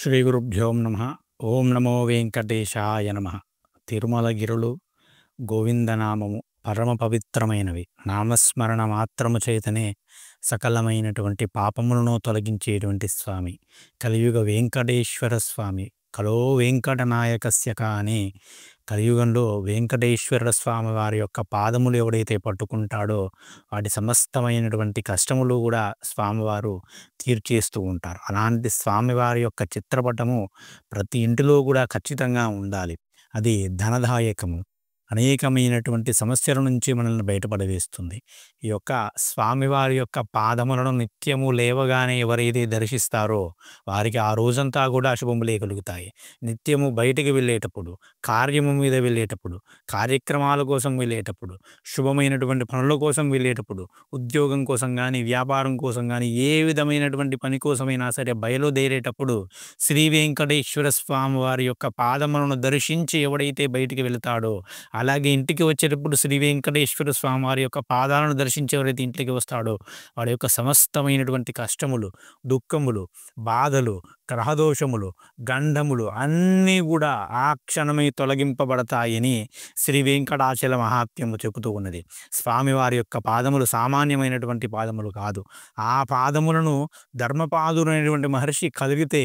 శ్రీ గురుభ్యో నమః. ఓం నమో వెంకటేశాయ నమః. తిరుమల గిరులు గోవిందనామము పరమ పవిత్రమైనవి. నామస్మరణ మాత్రము చేతనే సకలమైనటువంటి పాపములను తొలగించేటువంటి స్వామి కలియుగ వెంకటేశ్వర స్వామి. కలో వెంకటనాయకస్య అని కలియుగంలో వెంకటేశ్వర స్వామి వారి యొక్క పాదములు ఎవడైతే పట్టుకుంటాడో వాటి సమస్తమైనటువంటి కష్టములు కూడా స్వామివారు తీర్చేస్తూ ఉంటారు. అలాంటి స్వామివారి యొక్క చిత్రపటము ప్రతి ఇంటిలో కూడా ఖచ్చితంగా ఉండాలి. అది ధనదాయకము, అనేకమైనటువంటి సమస్యల నుంచి మనల్ని బయటపడవేస్తుంది. ఈ యొక్క స్వామివారి యొక్క పాదములను నిత్యము లేవగానే ఎవరైతే దర్శిస్తారో వారికి ఆ రోజంతా కూడా శుభములే కలుగుతాయి. నిత్యము బయటికి వెళ్ళేటప్పుడు, కార్యము మీద వెళ్ళేటప్పుడు, కార్యక్రమాల కోసం వెళ్ళేటప్పుడు, శుభమైనటువంటి పనుల కోసం వెళ్ళేటప్పుడు, ఉద్యోగం కోసం కానీ, వ్యాపారం కోసం కానీ, ఏ విధమైనటువంటి పని కోసమైనా సరే బయలుదేరేటప్పుడు శ్రీ వెంకటేశ్వర స్వామి వారి యొక్క పాదములను దర్శించి ఎవడైతే బయటికి వెళతాడో, అలాగే ఇంటికి వచ్చేటప్పుడు శ్రీ వెంకటేశ్వర స్వామి వారి యొక్క పాదాలను దర్శించి ఎవరైతే ఇంటికి వస్తాడో వాడి యొక్క సమస్తమైనటువంటి కష్టములు, దుఃఖములు, బాధలు, గ్రహదోషములు, గండములు అన్నీ కూడా ఆ క్షణమే తొలగింపబడతాయని శ్రీ వెంకటాచల మహాత్మ్యము చెబుతూ ఉన్నది. స్వామివారి యొక్క పాదములు సామాన్యమైనటువంటి పాదములు కాదు. ఆ పాదములను ధర్మపాదుడైనటువంటి మహర్షి కలిగితే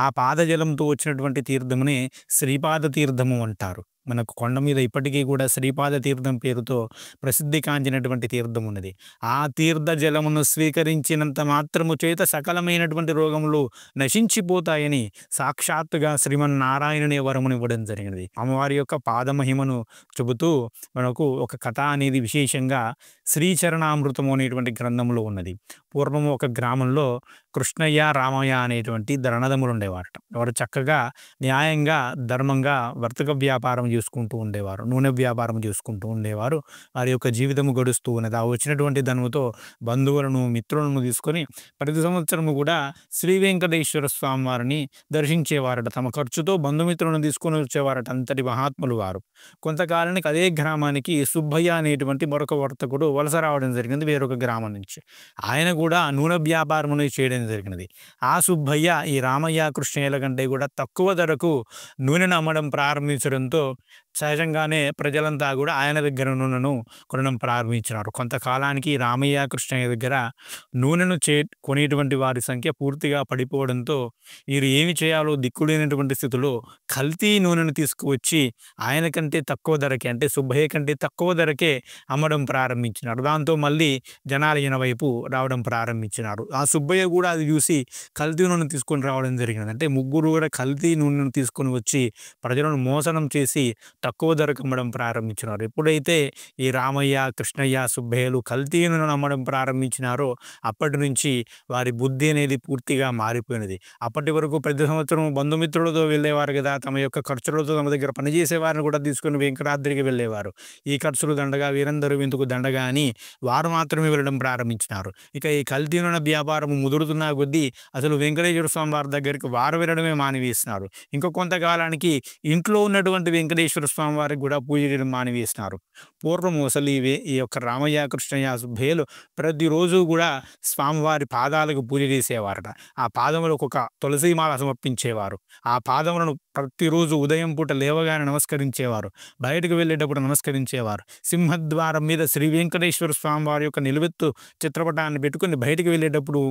ఆ పాదజలంతో వచ్చినటువంటి తీర్థమునే శ్రీపాద తీర్థము అంటారు. మనకు కొండ మీద ఇప్పటికీ కూడా శ్రీపాద తీర్థం పేరుతో ప్రసిద్ధి కాంచినటువంటి తీర్థం ఉన్నది. ఆ తీర్థ జలమును స్వీకరించినంత మాత్రము చేత సకలమైనటువంటి రోగములు నశించిపోతాయని సాక్షాత్తుగా శ్రీమన్నారాయణుని వరమును ఇవ్వడం జరిగినది. అమ్మవారి యొక్క పాదమహిమను చెబుతూ మనకు ఒక కథ అనేది విశేషంగా శ్రీచరణామృతము అనేటువంటి గ్రంథంలో ఉన్నది. పూర్వము ఒక గ్రామంలో కృష్ణయ్య, రామయ్య అనేటువంటి ధరణదములు ఉండేవారట. వారు చక్కగా న్యాయంగా, ధర్మంగా వర్తక వ్యాపారం చేసుకుంటూ ఉండేవారు, నూనె వ్యాపారం చేసుకుంటూ ఉండేవారు. వారి యొక్క జీవితము గడుస్తూ ఉన్నది. ఆ వచ్చినటువంటి ధనముతో బంధువులను, మిత్రులను తీసుకొని ప్రతి సంవత్సరము కూడా శ్రీ వెంకటేశ్వర స్వామి వారిని దర్శించేవారట. తమ ఖర్చుతో బంధుమిత్రులను తీసుకొని వచ్చేవారట. అంతటి మహాత్ములు వారు. కొంతకాలానికి అదే గ్రామానికి సుబ్బయ్య అనేటువంటి మరొక వర్తకుడు వలస రావడం జరిగింది వేరొక గ్రామం నుంచి. ఆయన కూడా నూనె వ్యాపారమును చేయడం జరిగినది. ఆ సుబ్బయ్య ఈ రామయ్య, కృష్ణయ్యల కంటే కూడా తక్కువ ధరకు నూనెను అమ్మడం ప్రారంభించడంతో సహజంగానే ప్రజలంతా కూడా ఆయన దగ్గర నూనెను కొనడం ప్రారంభించినారు. కొంతకాలానికి రామయ్య, కృష్ణయ్య దగ్గర నూనెను కొనేటువంటి వారి సంఖ్య పూర్తిగా పడిపోవడంతో వీరు ఏమి చేయాలో దిక్కులేనటువంటి స్థితిలో కల్తీ నూనెను తీసుకువచ్చి ఆయన కంటే తక్కువ ధరకే, అంటే సుబ్బయ్య కంటే తక్కువ ధరకే అమ్మడం ప్రారంభించినారు. దాంతో మళ్ళీ జనాలు ఈయన వైపు రావడం ప్రారంభించినారు. ఆ సుబ్బయ్య కూడా అది చూసి కల్తీ నూనె తీసుకొని రావడం జరిగినది. అంటే ముగ్గురు కూడా కల్తీ నూనెను తీసుకొని వచ్చి ప్రజలను మోసనం చేసి తక్కువ ధరకు అమ్మడం ప్రారంభించినారు. ఎప్పుడైతే ఈ రామయ్య, కృష్ణయ్య, సుబ్బయ్యలు కల్తీ నూనెను అమ్మడం ప్రారంభించినారో అప్పటి నుంచి వారి బుద్ధి అనేది పూర్తిగా మారిపోయినది. అప్పటి వరకు ప్రతి సంవత్సరం బంధుమిత్రులతో వెళ్ళేవారు కదా, తమ యొక్క ఖర్చులతో తమ దగ్గర పనిచేసే వారిని కూడా తీసుకొని వెంకటాద్రికి వెళ్ళేవారు. ఈ ఖర్చులు దండగా, వీరందరూ ఎందుకు దండగా అని వారు మాత్రమే వెళ్ళడం ప్రారంభించినారు. ఇక ఈ కల్తీ నూనె వ్యాపారం ముదురుతున్న కొద్దీ అసలు వెంకటేశ్వర స్వామి వారి దగ్గరికి వారు వెళ్ళడమే మానివేసినారు. ఇంకో కొంతకాలానికి ఇంట్లో ఉన్నటువంటి వెంకటేశ్వర స్వామి వారికి కూడా పూజ చేయడం మానివేసినారు. పూర్వం అసలు ఈ యొక్క రామయ్య, కృష్ణయ్య, సుబ్బయ్యలు ప్రతిరోజు కూడా స్వామివారి పాదాలకు పూజ చేసేవారట. ఆ పాదములకు ఒక తులసిమాల సమర్పించేవారు. ఆ పాదములను ప్రతిరోజు ఉదయం పూట లేవగానే నమస్కరించేవారు. బయటకు వెళ్ళేటప్పుడు నమస్కరించేవారు. సింహద్వారం మీద శ్రీ వెంకటేశ్వర స్వామి వారి యొక్క నిలువెత్తు చిత్రపటాన్ని పెట్టుకుని బయటికి వెళ్ళేటప్పుడు,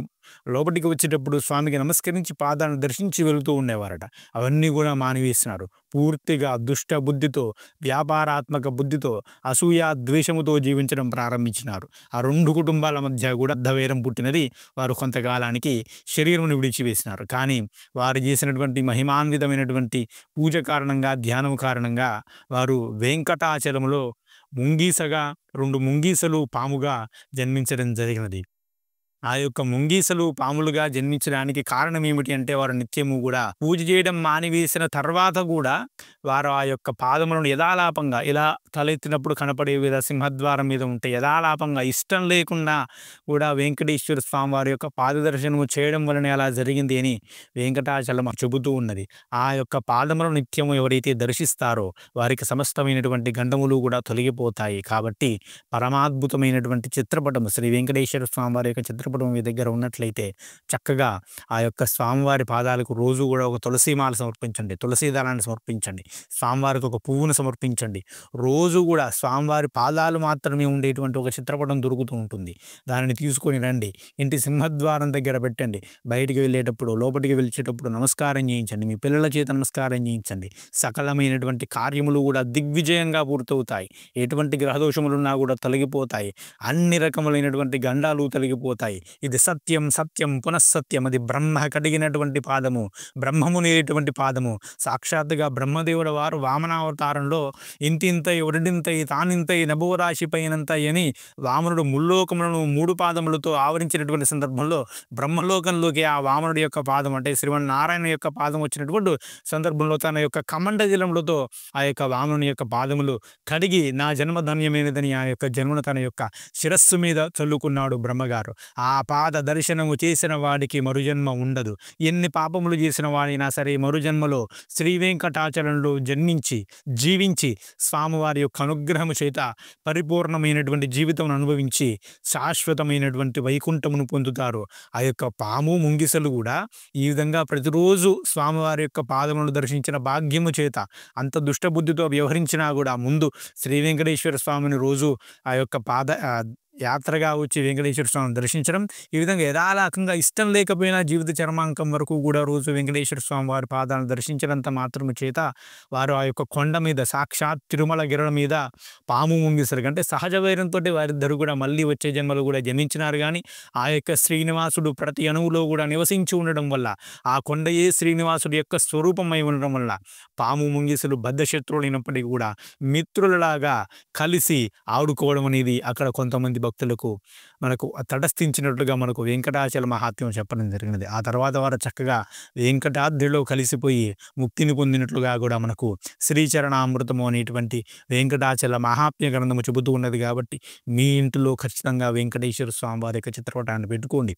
లోపలికి వచ్చేటప్పుడు స్వామికి నమస్కరించి పాదాలను దర్శించి వెళుతూ ఉండేవారట. అవన్నీ కూడా మానివేసినారు. పూర్తిగా దుష్ట బుద్ధితో, వ్యాపారాత్మక బుద్ధితో, అసూయ, ద్వేషముతో జీవించడం ప్రారంభించినారు. ఆ రెండు కుటుంబాల మధ్య కూడా అర్ధవైరం పుట్టినది. వారు కొంతకాలానికి శరీరమును విడిచివేసినారు. కానీ వారు చేసినటువంటి మహిమాన్వితమైనటువంటి పూజ కారణంగా, ధ్యానం కారణంగా వారు వెంకటాచలములో ముంగీసగా, 2 ముంగీసలు పాముగా జన్మించడం జరిగినది. ఆ యొక్క ముంగీసలు పాములుగా జన్మించడానికి కారణం ఏమిటి అంటే వారు నిత్యము కూడా పూజ చేయడం మానివేసిన తర్వాత కూడా వారు ఆ యొక్క పాదములను యథాలాపంగా ఇలా తలెత్తినప్పుడు కనపడే విధ సింహద్వారం మీద ఉంటే యథాలాపంగా ఇష్టం లేకుండా కూడా వెంకటేశ్వర స్వామి వారి యొక్క పాదదర్శనము చేయడం వలన అలా జరిగింది అని వెంకటాచలం చెబుతూ ఉన్నది. ఆ యొక్క పాదములను నిత్యము ఎవరైతే దర్శిస్తారో వారికి సమస్తమైనటువంటి గండములు కూడా తొలగిపోతాయి. కాబట్టి పరమాద్భుతమైనటువంటి చిత్రపటము శ్రీ వెంకటేశ్వర స్వామి వారి యొక్క చిత్రపటం చిత్రపటం మీ దగ్గర ఉన్నట్లయితే చక్కగా ఆ యొక్క స్వామివారి పాదాలకు రోజు కూడా ఒక తులసి మాల సమర్పించండి, తులసి దళాన్ని సమర్పించండి, స్వామివారికి ఒక పువ్వును సమర్పించండి. రోజు కూడా స్వామివారి పాదాలు మాత్రమే ఉండేటువంటి ఒక చిత్రపటం దొరుకుతూ ఉంటుంది. దానిని తీసుకొని రండి, ఇంటి సింహద్వారం దగ్గర పెట్టండి. బయటికి వెళ్ళేటప్పుడు, లోపలికి వెళ్ళేటప్పుడు నమస్కారం చేయించండి, మీ పిల్లల చేత నమస్కారం చేయించండి. సకలమైనటువంటి కార్యములు కూడా దిగ్విజయంగా పూర్తవుతాయి. ఎటువంటి గ్రహదోషములున్నా కూడా తొలగిపోతాయి. అన్ని రకములైనటువంటి గండాలు తొలగిపోతాయి. ఇది సత్యం సత్యం పునఃసత్యం. అది బ్రహ్మ కడిగినటువంటి పాదము, బ్రహ్మమునేటువంటి పాదము. సాక్షాత్తుగా బ్రహ్మదేవుడు వారు వామనావతారంలో ఇంతింతై ఒరడింతై తానింతై నభోరాశి పైనంతై అని వామనుడు ముల్లోకములను 3 పాదములతో ఆవరించినటువంటి సందర్భంలో బ్రహ్మలోకంలోకి ఆ వామనుడి యొక్క పాదం అంటే శ్రీమన్నారాయణ యొక్క పాదం వచ్చినటువంటి సందర్భంలో తన యొక్క కమండజలములతో ఆ యొక్క వామనుని యొక్క పాదములు కడిగి నా జన్మ ధన్యమైనదని ఆ యొక్క జన్మను తన యొక్క శిరస్సు మీద చల్లుకున్నాడు బ్రహ్మగారు. ఆ పాద దర్శనము చేసిన వాడికి మరుజన్మ ఉండదు. ఎన్ని పాపములు చేసిన వాడైనా సరే మరుజన్మలో శ్రీ వెంకటాచలంలో జన్మించి జీవించి స్వామివారి యొక్క అనుగ్రహము చేత పరిపూర్ణమైనటువంటి జీవితం అనుభవించి శాశ్వతమైనటువంటి వైకుంఠమును పొందుతారు. ఆ యొక్క పాము ముంగిసలు కూడా ఈ విధంగా ప్రతిరోజు స్వామివారి యొక్క పాదములను దర్శించిన భాగ్యము చేత అంత దుష్టబుద్ధితో వ్యవహరించినా కూడా ముందు శ్రీ వెంకటేశ్వర స్వామిని రోజు ఆ యొక్క యాత్రగా వచ్చి వెంకటేశ్వర స్వామిని దర్శించడం. ఈ విధంగా యథాలాకంగా ఇష్టం లేకపోయినా జీవిత చర్మాంకం వరకు కూడా రోజు వెంకటేశ్వర స్వామి వారి పాదాలను దర్శించినంత మాత్రము చేత వారు ఆ యొక్క కొండ మీద సాక్షాత్ తిరుమల గిరల మీద పాము ముంగిసలు అంటే సహజ వైరంతో వారిద్దరు కూడా మళ్ళీ వచ్చే జన్మలు కూడా జన్మించినారు. కానీ ఆ యొక్క శ్రీనివాసుడు ప్రతి అణువులో కూడా నివసించి ఉండడం వల్ల, ఆ కొండయే శ్రీనివాసుడు యొక్క స్వరూపమై ఉండడం వల్ల పాము ముంగిసలు బద్ధశత్రువులైనప్పటికీ కూడా మిత్రులలాగా కలిసి ఆడుకోవడం అనేది అక్కడ కొంతమంది భక్తులకు మనకు తటస్థించినట్లుగా మనకు వెంకటాచల మహాత్మ్యం చెప్పడం జరిగినది. ఆ తర్వాత వారు చక్కగా వెంకటాద్రిలో కలిసిపోయి ముక్తిని పొందినట్లుగా కూడా మనకు శ్రీచరణామృతము అనేటువంటి వెంకటాచల మహాత్మ్య గ్రంథము చెబుతూ ఉన్నది. కాబట్టి మీ ఇంటిలో ఖచ్చితంగా వెంకటేశ్వర స్వామివారి యొక్క చిత్రపటాన్ని పెట్టుకోండి.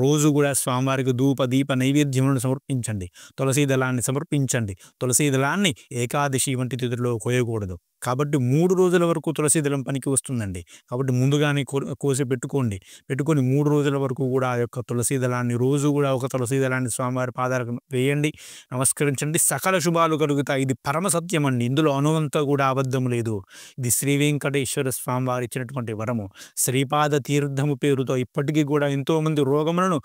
రోజు కూడా స్వామివారికి ధూప దీప నైవేద్యములను సమర్పించండి, తులసీ దళాన్ని సమర్పించండి. తులసీ దళాన్ని ఏకాదశి వంటి తిథుల్లో కోయకూడదు. కాబట్టి 3 రోజుల వరకు తులసీ దళం పనికి వస్తుందండి. కాబట్టి ముందుగానే కోసి పెట్టుకొని 3 రోజుల వరకు కూడా ఆ యొక్క తులసీ దళాన్ని రోజు కూడా ఒక తులసీ దళాన్ని స్వామివారి పాదాలకు వేయండి, నమస్కరించండి. సకల శుభాలు కలుగుతాయి. ఇది పరమ సత్యం అండి. ఇందులో అనువంతా కూడా అబద్ధం లేదు. ఇది శ్రీ వెంకటేశ్వర స్వామివారు ఇచ్చినటువంటి వరము. శ్రీపాద తీర్థము పేరుతో ఇప్పటికీ కూడా ఎంతోమంది రోగములను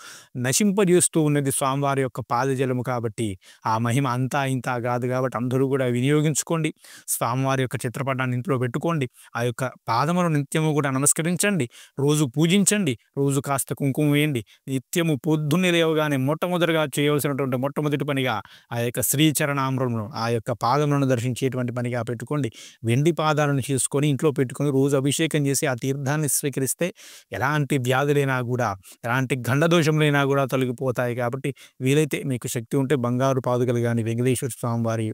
నశింపజేస్తూ ఉన్నది స్వామివారి యొక్క పాదజలము. కాబట్టి ఆ మహిమ అంతా ఇంత కాదు. కాబట్టి అందరూ కూడా వినియోగించుకోండి. స్వామివారి యొక్క చిత్రపటాన్ని ఇంట్లో పెట్టుకోండి. ఆ యొక్క పాదములను నిత్యము కూడా నమస్కరించండి, రోజు పూజించండి, రోజు కాస్త కుంకుమ వేయండి. నిత్యము పొద్దున్నే లేవగానే మొట్టమొదటిగా చేయవలసినటువంటి మొట్టమొదటి పనిగా ఆ యొక్క శ్రీచరణామృతమును ఆ యొక్క పాదములను దర్శించేటువంటి పనిగా పెట్టుకోండి. వెండి పాదాలను చేసుకొని ఇంట్లో పెట్టుకొని రోజు అభిషేకం చేసి ఆ తీర్థాన్ని స్వీకరిస్తే ఎలాంటి వ్యాధులైనా కూడా, ఎలాంటి గండదోషములైనా కూడా తొలగిపోతాయి. కాబట్టి వీలైతే మీకు శక్తి ఉంటే బంగారు పాదుకలు కానీ, వెంకటేశ్వర స్వామి వారి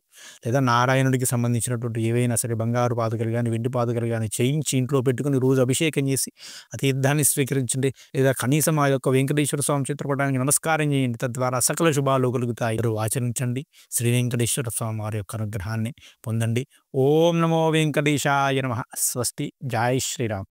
లేదా నారాయణుడికి సంబంధించినటువంటి ఏవైనా సరే బంగారు పాదుకలు కానీ, వెండి పాదుకలు కానీ చేయించి ఇంట్లో పెట్టుకుని రోజు అభిషేకం చేసి ఆ తీర్థాన్ని స్వీకరించండి. లేదా కనీసం ఆ యొక్క వెంకటేశ్వర స్వామి చిత్రపటానికి నమస్కారం చేయండి. తద్వారా సకల శుభాలు కలుగుతాయి. ఆచరించండి. శ్రీ వెంకటేశ్వర స్వామి వారి యొక్క అనుగ్రహాన్ని పొందండి. ఓం నమో వెంకటేశాయ నమః. స్వస్తి. జై శ్రీరామ్.